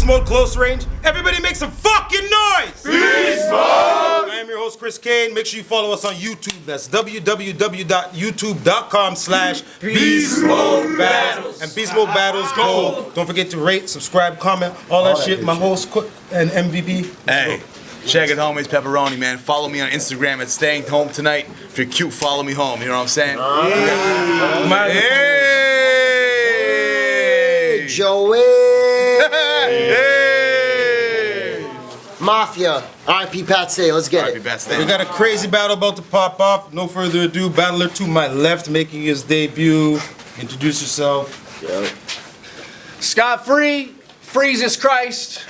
Beastmode Close Range. Everybody make some fucking noise! Beastmode! I am your host, Kriss Cain. Make sure you follow us on YouTube. That's www.youtube.com/Beastmode Battles. And Beastmode Battles Gold. Don't forget to rate, subscribe, comment, all that shit. My host and MVP. Hey. Check it, homies. Pepperoni, man. Follow me on Instagram at Staying Home Tonight. If you're cute, follow me home. You know what I'm saying? Hey, Joey. Hey. Mafia. R.I.P. Pat Stay. Let's get it. We got a crazy battle about to pop off. No further ado, battler to my left making his debut. Introduce yourself. Yep. Scott Free, Freezes Christ.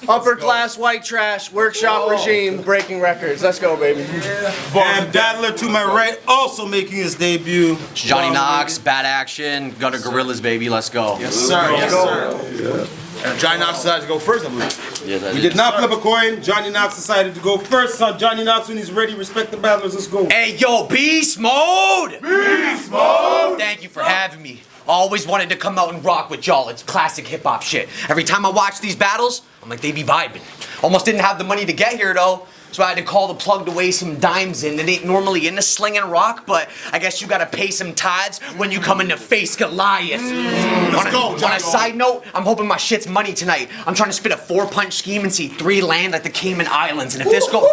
Upper class white trash, workshop regime, breaking records. Let's go, baby. And battler to my right, also making his debut. Johnny Knox, bad action, gutter gorillas, baby. Let's go. Yes, sir. Yes, sir. Yeah. And Johnny Knox decided to go first, I believe. Yes, I We did not flip a coin. Johnny Knox decided to go first. Son, Johnny Knox, when he's ready, respect the battlers. Let's go. Hey, yo, Beast Mode! Beast Mode! Thank you for having me. Always wanted to come out and rock with y'all. It's classic hip-hop shit. Every time I watch these battles, I'm like, they be vibing. Almost didn't have the money to get here, though, so I had to call the plug to weigh some dimes in. It ain't normally into sling and rock, but I guess you gotta pay some tithes when you come in to face Goliath. On a side note, I'm hoping my shit's money tonight. I'm trying to spit a 4-punch scheme and see 3 land at the Cayman Islands. And if this goes,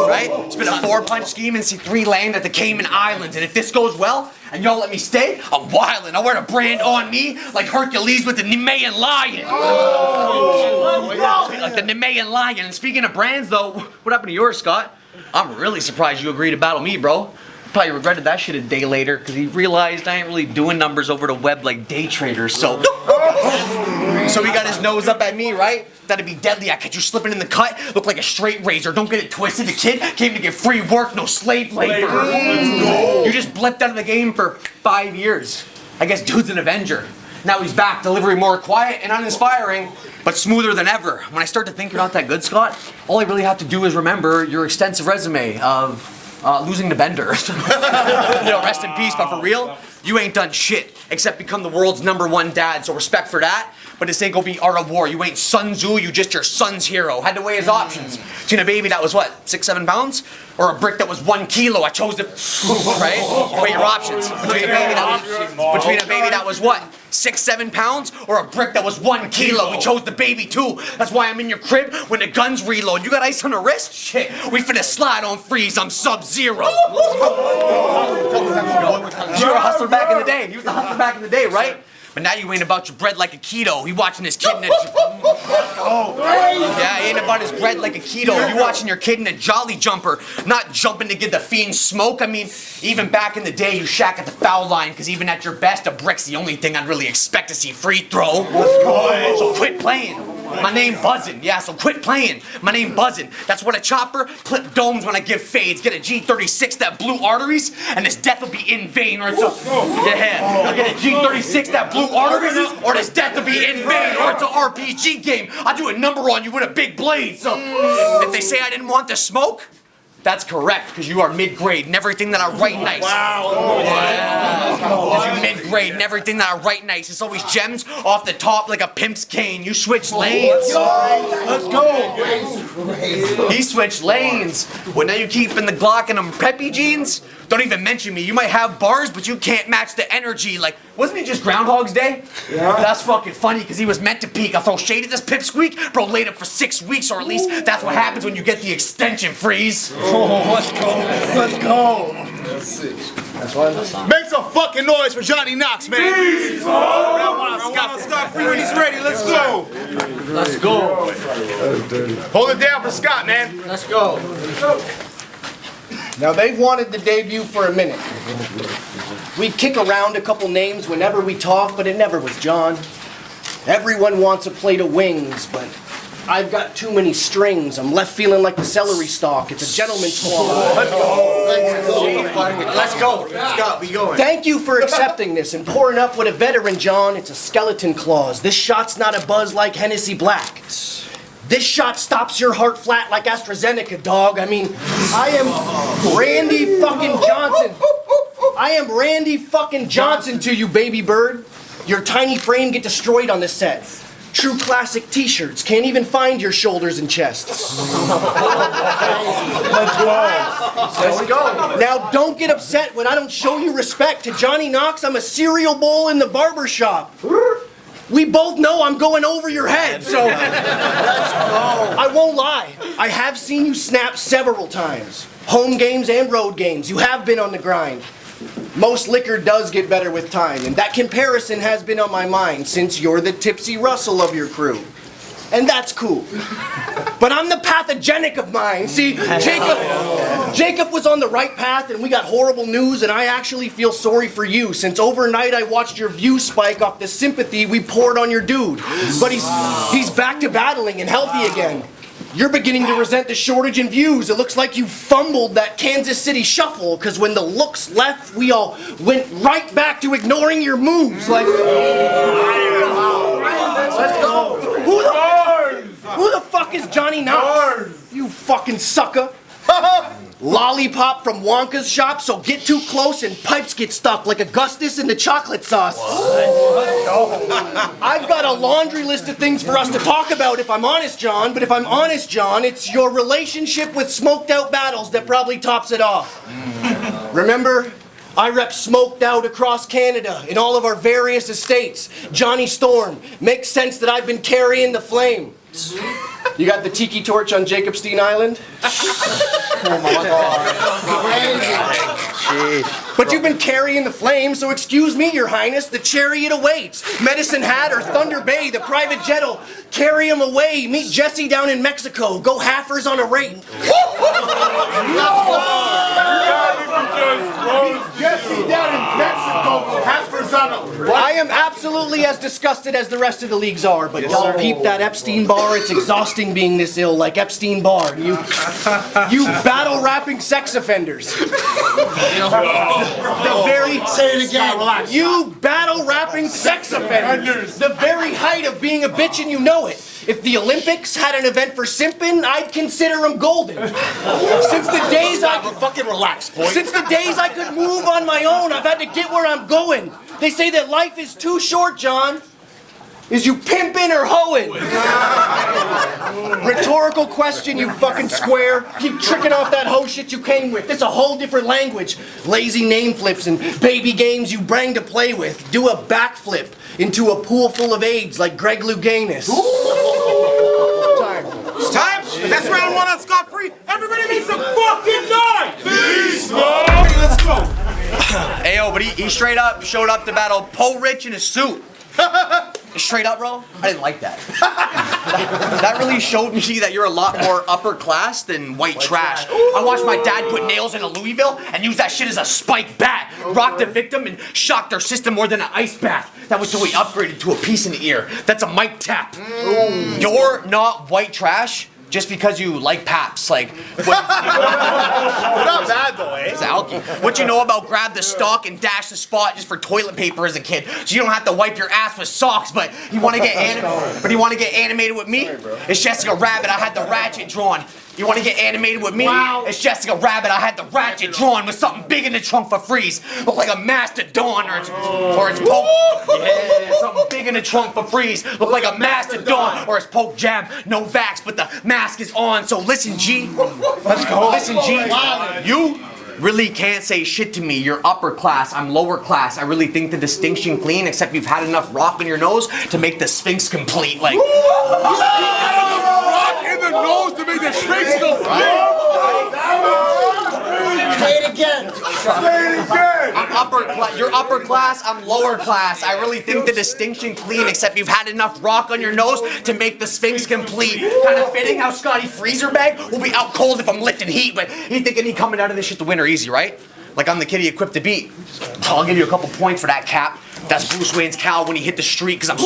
right? Spit a 4-punch scheme and see 3 land at the Cayman Islands. And if this goes well, and y'all let me stay, I'm wildin'. I'll wear a brand on me like Hercules with the Nemean lion. Like the Nemean lion. And speaking of brands, though, what happened to yours, Scott? I'm really surprised you agreed to battle me, bro. Probably regretted that shit a day later because he realized I ain't really doing numbers over the web like day traders, so he got his nose up at me, right? That'd be deadly. I catch you slipping in the cut, look like a straight razor. Don't get it twisted. The kid came to get free work, no slave labor. You just blipped out of the game for 5 years. I guess dude's an Avenger. Now he's back, delivery more quiet and uninspiring, but smoother than ever. When I start to think you're not that good, Scott, all I really have to do is remember your extensive resume of losing to Bender. You know, rest in peace, but for real, you ain't done shit except become the world's #1 dad, so respect for that. But this ain't gonna be Art of War. You ain't Sun Tzu, you just your son's hero. Had to weigh his options. Between a baby that was what, 6, 7 pounds? Or a brick that was 1 kilo. I chose it, right? Weigh your options. Between a baby that was what, 6, 7 pounds? Or a brick that was 1 kilo. We chose the baby too. That's why I'm in your crib when the guns reload. You got ice on the wrist? Shit, we finna slide on freeze. I'm Sub-Zero. You were a hustler back in the day. You was a hustler back in the day, right? But now you ain't about your bread like a keto. You watching his kid in a... Yeah, he ain't about his bread like a keto. You watching your kid in a jolly jumper, not jumping to get the fiend smoke. I mean, even back in the day, you shack at the foul line, because even at your best, a brick's the only thing I'd really expect to see free throw. So quit playing. My name buzzin'. Yeah, so quit playing. My name buzzin'. That's what a chopper, clip domes when I give fades. Get a G36 that blew arteries, and this death will be in vain. Or it's a... Yeah, I'll get a G36 that blew arteries, or this death will be in vain. Or it's an RPG game. I'll do a number on you with a big blade. So if they say I didn't want to smoke, that's correct, because you are mid-grade and everything that I write nice. Wow. Yeah. You mid-grade and everything that I write nice. It's always gems off the top like a pimp's cane. You switch lanes. Let's go. He switched lanes. Well, now you keep in the Glock and them Peppe jeans? Don't even mention me. You might have bars, but you can't match the energy. Like, wasn't it just Groundhog's Day? Yeah. That's fucking funny, because he was meant to peak. I'll throw shade at this pipsqueak. Bro laid up for 6 weeks, or at least that's what happens when you get the extension freeze. Oh, let's go. Let's go. That's why I'm song. Make some fucking noise for Johnny Knox, man. Scott Free when he's ready. Let's go. Let's go. Hold it down for Scott, man. Let's go. Now, they've wanted the debut for a minute. We kick around a couple names whenever we talk, but it never was John. Everyone wants a plate of wings, but I've got too many strings. I'm left feeling like the celery stalk. It's a gentleman's clause. Let's go. Let's go. Scott, be going. Thank you for accepting this and pouring up with a veteran, John. It's a skeleton clause. This shot's not a buzz like Hennessy Black. This shot stops your heart flat like AstraZeneca, dog. I mean, I am Randy fucking Johnson. I am Randy fucking Johnson to you, baby bird. Your tiny frame get destroyed on this set. True classic t-shirts. Can't even find your shoulders and chest. Let's go. Now, don't get upset when I don't show you respect. To Johnny Knox, I'm a cereal bowl in the barber shop. We both know I'm going over your head, so I won't lie. I have seen you snap several times. Home games and road games. You have been on the grind. Most liquor does get better with time, and that comparison has been on my mind since you're the Tipsy Russell of your crew. And that's cool. But I'm the pathogenic of mine. See, Jacob was on the right path and we got horrible news, and I actually feel sorry for you since overnight I watched your view spike off the sympathy we poured on your dude. But he's back to battling and healthy again. You're beginning to resent the shortage in views. It looks like you fumbled that Kansas City shuffle, because when the looks left, we all went right back to ignoring your moves. Like, let's go. Who the fuck is Johnny Knox? You fucking sucker. Lollipop from Wonka's shop, so get too close and pipes get stuck like Augustus in the chocolate sauce. I've got a laundry list of things for us to talk about if I'm honest, John, but if I'm honest, John, it's your relationship with Smoked Out Battles that probably tops it off. Remember? I rep Smoked Out across Canada in all of our various estates. Johnny Storm, makes sense that I've been carrying the flame. You got the tiki torch on Jacobstein Island? Oh my God. But you've been carrying the flame, so excuse me, Your Highness, the chariot awaits. Medicine Hat or Thunder Bay, the private jet'll carry him away. Meet Jesse down in Mexico. Go halfers on a rate. Jesse down in Mexico, halfers on a rate. I am absolutely as disgusted as the rest of the leagues are, but y'all peep that Epstein bar. It's exhausting being this ill, like Epstein bar. You battle-rapping sex offenders. Say it again. Relax. You battle-rapping sex offenders. The very height of being a bitch and you know it. If the Olympics had an event for simping, I'd consider them golden. Since the days I could Fucking relax, boy. Since the days I could move on my own, I've had to get where I'm going. They say that life is too short, John. Is you pimpin' or hoeing? Rhetorical question, you fucking square. Keep tricking off that hoe shit you came with. It's a whole different language. Lazy name flips and baby games you bring to play with. Do a backflip into a pool full of AIDS like Greg Louganis. Time. It's time. That's round one on scot-free. Everybody make some fucking noise. Beastmode. Let's go. Ayo, but he straight up showed up to battle Poe Rich in a suit. Straight up, bro, I didn't like that. That really showed me that you're a lot more upper class than white trash. I watched my dad put nails in a Louisville and use that shit as a spike bat. Rocked the victim and shocked their system more than an ice bath. That was till we upgraded to a piece in the ear. That's a mic tap. You're not white trash just because you like Paps. Like, Not bad though, eh? it's alky. What you know about grab the stalk and dash the spot just for toilet paper as a kid, so you don't have to wipe your ass with socks. But you want to get animated with me? It's Jessica Rabbit. I had the ratchet drawn. You want to get animated with me? Wow. It's Jessica Rabbit. I had the ratchet drawn with something big in the trunk for freeze. Look like a mastodon or it's Poke. Yeah, something big in the trunk for freeze. Look like a mastodon or it's Poke Jam. No vax, but the mask is on. So listen, G. Let's go. Listen, G. You really can't say shit to me. You're upper class. I'm lower class. I really think the distinction clean, except you've had enough rock in your nose to make the Sphinx complete. Like. Rock in the nose to make the strings go. Say it again. I'm upper class. You're upper class. I'm lower class. I really think the distinction clean, except you've had enough rock on your nose to make the Sphinx complete. Kind of fitting how Scotty Freezer Bag will be out cold if I'm lifting heat, but he thinking he coming out of this shit to win or easy, right? Like I'm the kid he equipped to beat. I'll give you a couple points for that, Cap. That's Bruce Wayne's cowl when he hit the street, cause I'm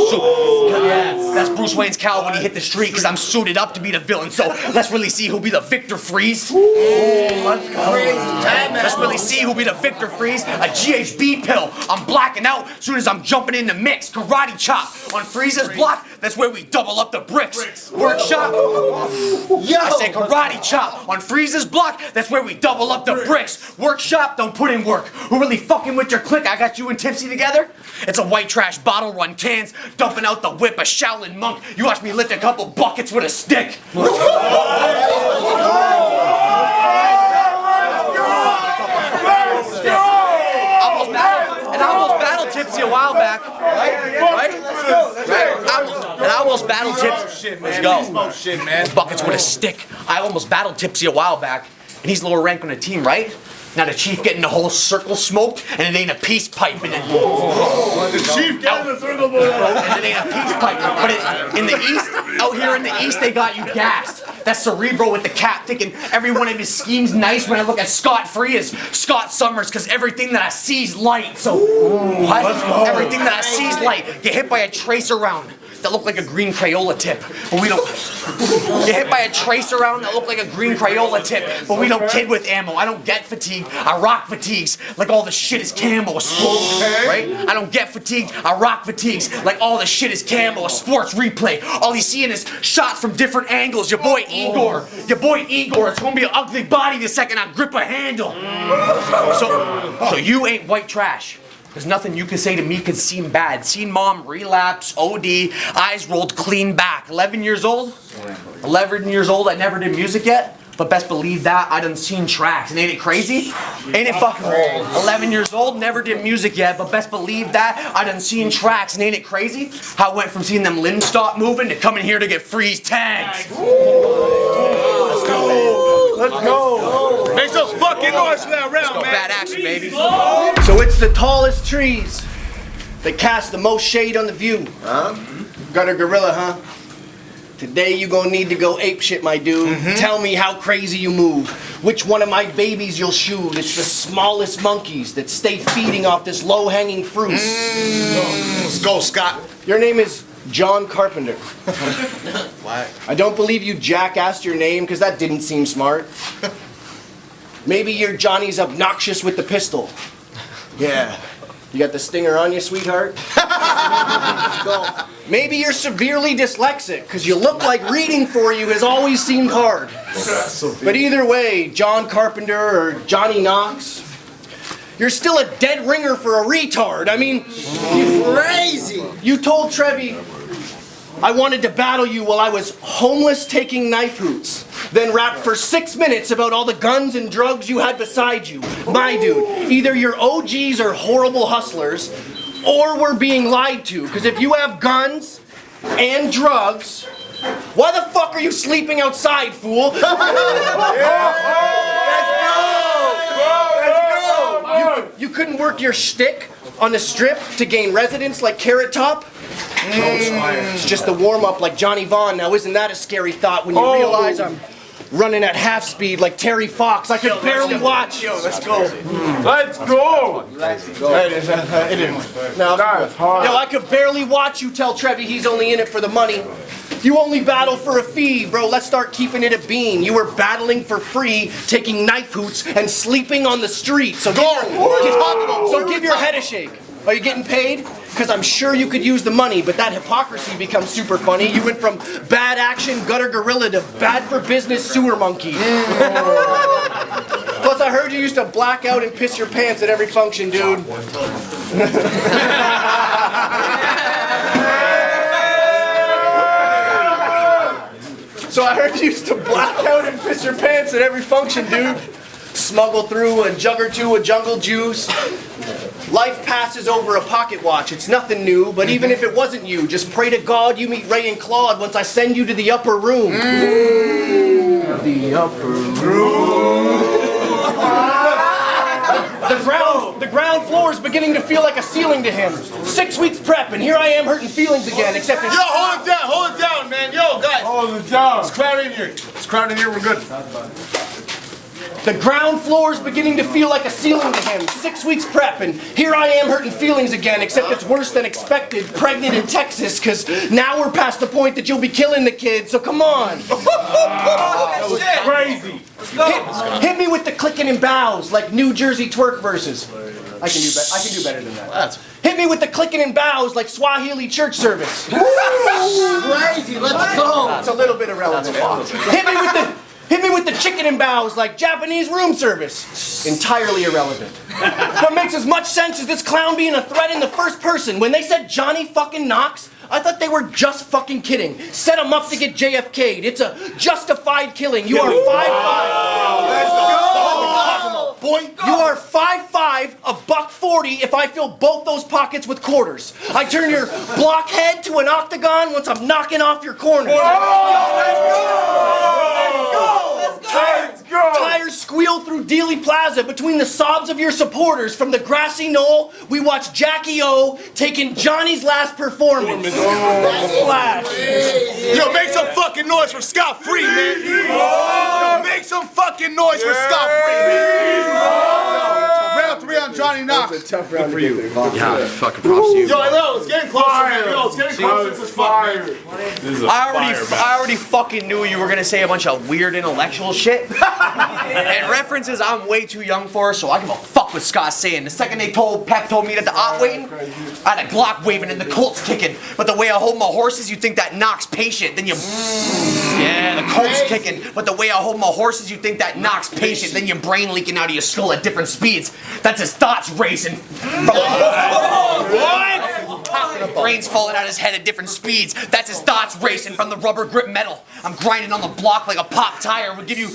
that's Bruce Wayne's cowl when he hit the street, cause I'm suited up to be the villain. So let's really see who'll be the Victor Freeze. Let's go. Let's really see who'll be the Victor Freeze. A GHB pill. I'm blacking out soon as I'm jumping in the mix. Karate chop. on Frieza's block, that's where we double up the bricks. Workshop. I say karate chop on Frieza's block, that's where we double up the bricks. Workshop, don't put in work. Who really fucking with your clique? I got you and Tipsy together. It's a white trash bottle run, cans, dumping out the whip, a Shaolin monk. You watch me lift a couple buckets with a stick. I almost battled Tipsy a while back, right? I almost battled Tipsy. Let's go. Shit, man. Buckets with a stick. I almost battled Tipsy a while back, and he's lower rank on the team, right? Now the chief getting the whole circle smoked, and it ain't a peace pipe in it. The chief getting the circle and it ain't a peace pipe. But in the east, out here in the east, they got you gassed. That's Cerebro with the cap, thinking every one of his schemes nice. When I look at Scott Free as Scott Summers, cause everything that I see's light. So what? Everything that I see's light. Get hit by a tracer round that look like a green Crayola tip, but we don't. Get hit by a tracer round that look like a green Crayola tip, but we don't kid with ammo. I don't get fatigued. I rock fatigues like all the shit is camo. A sports, right? I don't get fatigued. I rock fatigues like all the shit is camo. A sports replay. All he's seeing is shots from different angles. Your boy Igor. Your boy Igor. It's gonna be an ugly body the second I grip a handle. So you ain't white trash. There's nothing you can say to me could seem bad. Seen mom relapse, OD, eyes rolled clean back. 11 years old? 11 years old, I never did music yet. But best believe that, I done seen tracks. And ain't it crazy? Ain't it fucking 11 years old, never did music yet. But best believe that, I done seen tracks. And ain't it crazy? How I went from seeing them limbs stop moving to coming here to get freeze tags. Let's go. Let's go. Make some fucking noise for that round, man. Bad action, baby. So it's the tallest trees that cast the most shade on the view. Huh? Gutter gorilla, huh? Today you gonna need to go apeshit, my dude. Tell me how crazy you move. Which one of my babies you'll shoot. It's the smallest monkeys that stay feeding off this low-hanging fruit. Let's go, Scott. Your name is John Carpenter. What? I don't believe you jackassed your name because that didn't seem smart. Maybe you're Johnny's obnoxious with the pistol. Yeah. You got the stinger on you, sweetheart? Let's go. Maybe you're severely dyslexic because you look like reading for you has always seemed hard. But either way, John Carpenter or Johnny Knox, you're still a dead ringer for a retard. I mean, Crazy. you told Trevi I wanted to battle you while I was homeless taking knife hoots. Then rapped for 6 minutes about all the guns and drugs you had beside you. My dude, either you're OGs or horrible hustlers, or we're being lied to. Because if you have guns and drugs, why the fuck are you sleeping outside, fool? You couldn't work your shtick on the strip to gain residence like Carrot Top? It's just a warm-up like Johnny Vaughn. Now isn't that a scary thought when you realize I'm running at half speed like Terry Fox? I could barely watch. Let's go. Let's go. I could barely watch you tell Trevi he's only in it for the money. You only battle for a fee, bro. Let's start keeping it a bean. You were battling for free, taking knife hoots, and sleeping on the street. So give your head a shake. Are you getting paid? Because I'm sure you could use the money, but that hypocrisy becomes super funny. You went from bad action gutter gorilla to bad for business sewer monkey. Plus, I heard you used to black out and piss your pants at every function, dude. So I heard you used to black out and piss your pants at every function, dude. Smuggle through a jug or two of jungle juice. Life passes over a pocket watch. It's nothing new, but even if it wasn't you, just pray to God you meet Ray and Claude once I send you to the upper room. The upper room. The ground floor is beginning to feel like a ceiling to him. 6 weeks prep, and here I am hurting feelings again, except it's... Yo, hold it down, man. Yo, guys. Hold it down. It's crowded in here. It's crowded in here. We're good. The ground floor is beginning to feel like a ceiling to him. 6 weeks prep, and here I am hurting feelings again, except it's worse than expected. Pregnant in Texas, because now we're past the point that you'll be killing the kid, so come on. That was crazy. Hit me with the clicking and bows, like New Jersey twerk verses. I can do better than that. Hit Hit me with the clicking and bows like Swahili church service. Crazy, let's go. It's a little bit irrelevant. Hit me with the chicken and bows like Japanese room service. Entirely irrelevant. What makes as much sense as this clown being a threat in the first person. When they said Johnny fucking Knox, I thought they were just fucking kidding. Set him up to get JFK'd. It's a justified killing. You are 5'5". Let's go. Boy, you are 5'5", $140 if I fill both those pockets with quarters. I turn your blockhead to an octagon once I'm knocking off your corners. Tires squeal through Dealey Plaza between the sobs of your supporters. From the grassy knoll, we watch Jackie O taking Johnny's last performance. Flash. Yo, make some fucking noise for Scott Free, man. Yo, make some fucking noise for Scott Free. Round 3 on Johnny Knox. It's a tough round for you. Yeah, fucking props to you. Yo, it's getting closer, man. Yo, it's getting closer to this fire. I already fucking knew you were gonna say a bunch of weird intellectual shit. And references I'm way too young for, so I give a fuck what Scott's saying. The second Pep told me that the op waiting, I had a Glock waving and the Colts kicking. But the way I hold my horses, you think that Knox patient, then you yeah, the Colts kicking. But the way I hold my horses, you think that Knox patient, then your brain leaking out of your skull at different speeds. That's his thoughts racing. What? Brains falling out his head at different speeds. That's his thoughts racing from the rubber grip metal. I'm grinding on the block like a pop tire. We give you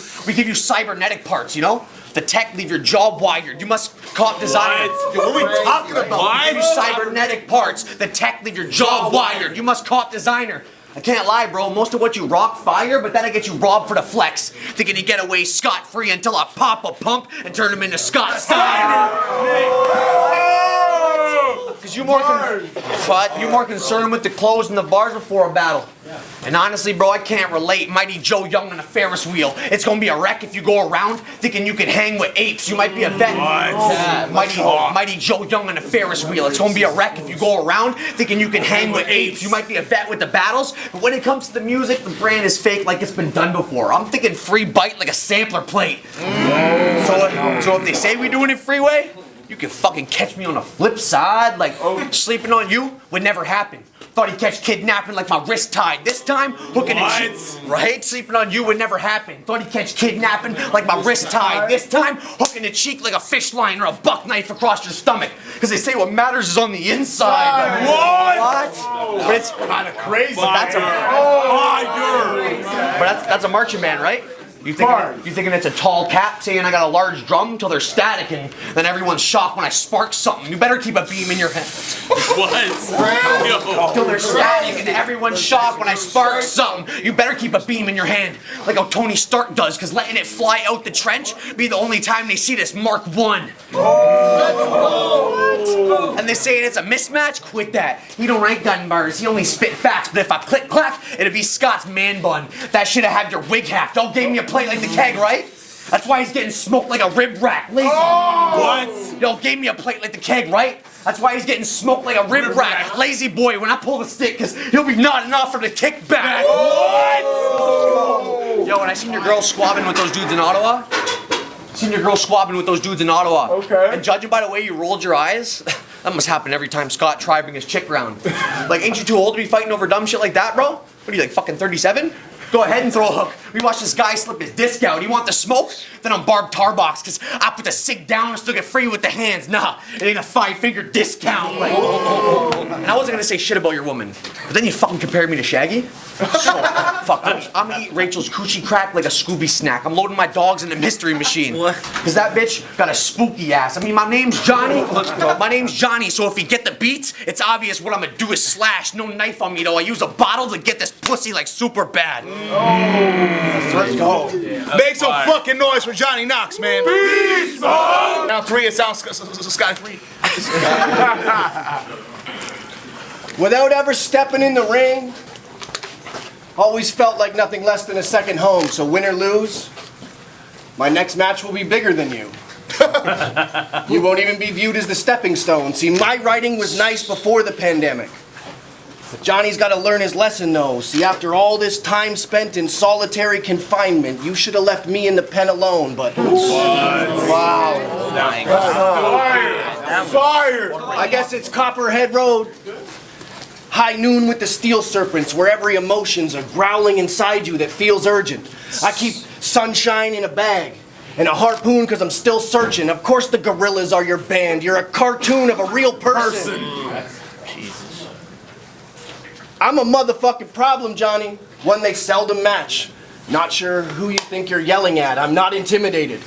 cybernetic parts, you know? The tech leave your jaw wired. You must cop design. What are we talking about? We give you cybernetic parts. The tech leave your jaw wired. You must cop designer. I can't lie, bro. Most of what you rock fire, but then I get you robbed for the flex. Thinking you get away scot-free until I pop a pump and turn him into Scott Steiner. Because you're more concerned with the clothes and the bars before a battle. And honestly, bro, I can't relate. Mighty Joe Young on a Ferris wheel. It's gonna be a wreck if you go around thinking you can hang with apes. You might be a vet. Mighty Joe Young on a Ferris wheel. It's gonna be a wreck if you go around thinking you can hang with apes. You might be a vet with the battles, but when it comes to the music, the brand is fake like it's been done before. I'm thinking free bite like a sampler plate. So if they say we doing it freeway, you can fucking catch me on the flip side, like sleeping on you would never happen. Thought he'd catch kidnapping like my wrist tied. This time, hooking a cheek. Right? Sleeping on you would never happen. Thought he'd catch kidnapping like my wrist tied. This time, hooking a cheek like a fish line or a buck knife across your stomach. Because they say what matters is on the inside. What? But it's kind of crazy. But that's a marching band, right? You thinking it's a tall cap saying I got a large drum till they're static and then everyone's shocked when I spark something. You better keep a beam in your head. What? Till they're static and everyone's shocked when I spark something. You better keep a beam in your hand. Like how Tony Stark does, because letting it fly out the trench be the only time they see this Mark 1. And they saying it's a mismatch? Quit that. He don't write gun bars, he only spit facts. But if I click clack, it'd be Scott's man bun. That shit'd have your wig hacked. Y'all gave me a plate like the keg, right? That's why he's getting smoked like a rib rack. Lazy. What? Y'all gave me a plate like the keg, right? That's why he's getting smoked like a rib rack. Lazy boy when I pull the stick, cause he'll be nodding off for the kickback. What? Yo, when I seen your girl squabbing with those dudes in Ottawa, Okay. And judging by the way you rolled your eyes, that must happen every time Scott tried to bring his chick round. Like, ain't you too old to be fighting over dumb shit like that, bro? What are you, like, fucking 37? Go ahead and throw a hook. We watched this guy slip his disc out. You want the smoke? Then I'm Barb Tarbox, cause I put the cig down and still get free with the hands. Nah, it ain't a 5-finger discount. Like, and I wasn't gonna say shit about your woman, but then you fucking compared me to Shaggy. Fuck, I'm gonna eat Rachel's coochie crack like a Scooby snack. I'm loading my dogs in the mystery machine. What? Cause that bitch got a spooky ass. I mean, my name's Johnny. My name's Johnny, so if you get the beats, it's obvious what I'm gonna do is slash. No knife on me though. I use a bottle to get this pussy like super bad. Let's go. Make some fucking noise for Johnny Knox, man. Beastmode! Now 3, it sounds Scotty free. Without ever stepping in the ring, always felt like nothing less than a second home. So win or lose, my next match will be bigger than you. You won't even be viewed as the stepping stone. See, my writing was nice before the pandemic. But Johnny's got to learn his lesson, though. See, after all this time spent in solitary confinement, you should have left me in the pen alone, but... Wow. Fire! I guess it's Copperhead Road. High noon with the steel serpents, where every emotion's a growling inside you that feels urgent. I keep sunshine in a bag and a harpoon because I'm still searching. Of course the gorillas are your band. You're a cartoon of a real person. Jesus. I'm a motherfucking problem, Johnny. One they seldom match. Not sure who you think you're yelling at. I'm not intimidated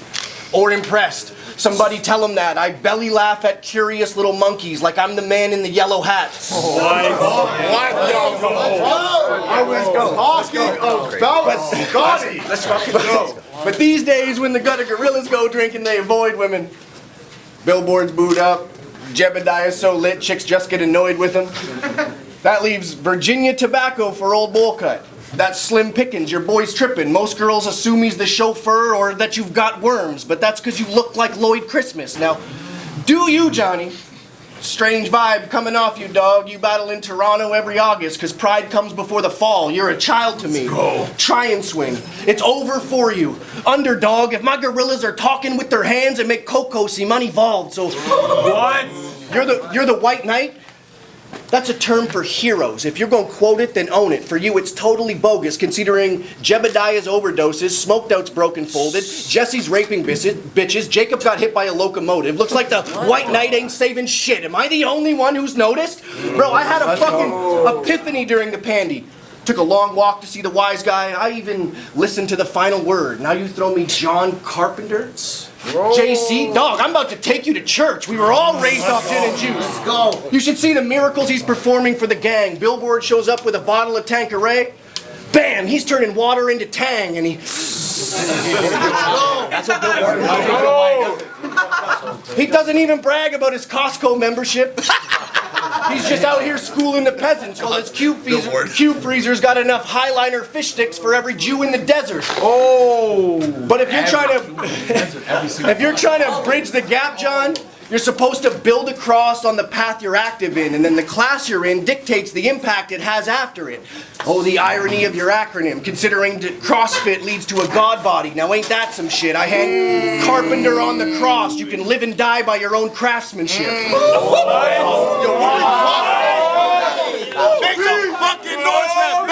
or impressed. Somebody tell him that. I belly laugh at curious little monkeys like I'm the man in the yellow hat. Let's fucking go. But these days when the gutter gorillas go drinking, they avoid women. Billboards booed up. Jebediah's so lit, chicks just get annoyed with him. That leaves Virginia tobacco for old Bullcut. That's slim pickings, your boy's tripping. Most girls assume he's the chauffeur or that you've got worms, but that's because you look like Lloyd Christmas. Now, do you, Johnny? Strange vibe coming off you, dog. You battle in Toronto every August because pride comes before the fall. You're a child to me. Try and swing. It's over for you. Underdog, if my gorillas are talking with their hands and make cocoa seem unevolved, so... What? You're the white knight? That's a term for heroes. If you're going to quote it, then own it. For you, it's totally bogus, considering Jebediah's overdoses, Smoked Out's broken folded, Jesse's raping bitches, Jacob got hit by a locomotive. Looks like the White Knight ain't saving shit. Am I the only one who's noticed? Bro, I had a fucking epiphany during the pandy. Took a long walk to see the wise guy. I even listened to the final word. Now you throw me John Carpenter? JC, dog, I'm about to take you to church. We were all raised off gin and juice. Let's go. You should see the miracles he's performing for the gang. Billboard shows up with a bottle of Tanqueray. Bam, he's turning water into Tang, and he... That's what Billboard... He doesn't even brag about his Costco membership. He's just out here schooling the peasants while his cube freezer's got enough highliner fish sticks for every Jew in the desert. Oh! But if you're trying to bridge the gap, John, you're supposed to build a cross on the path you're active in, and then the class you're in dictates the impact it has after it. Oh, the irony of your acronym, considering that CrossFit leads to a god body. Now ain't that some shit? I hang Carpenter on the cross. You can live and die by your own craftsmanship. Make some fucking noise for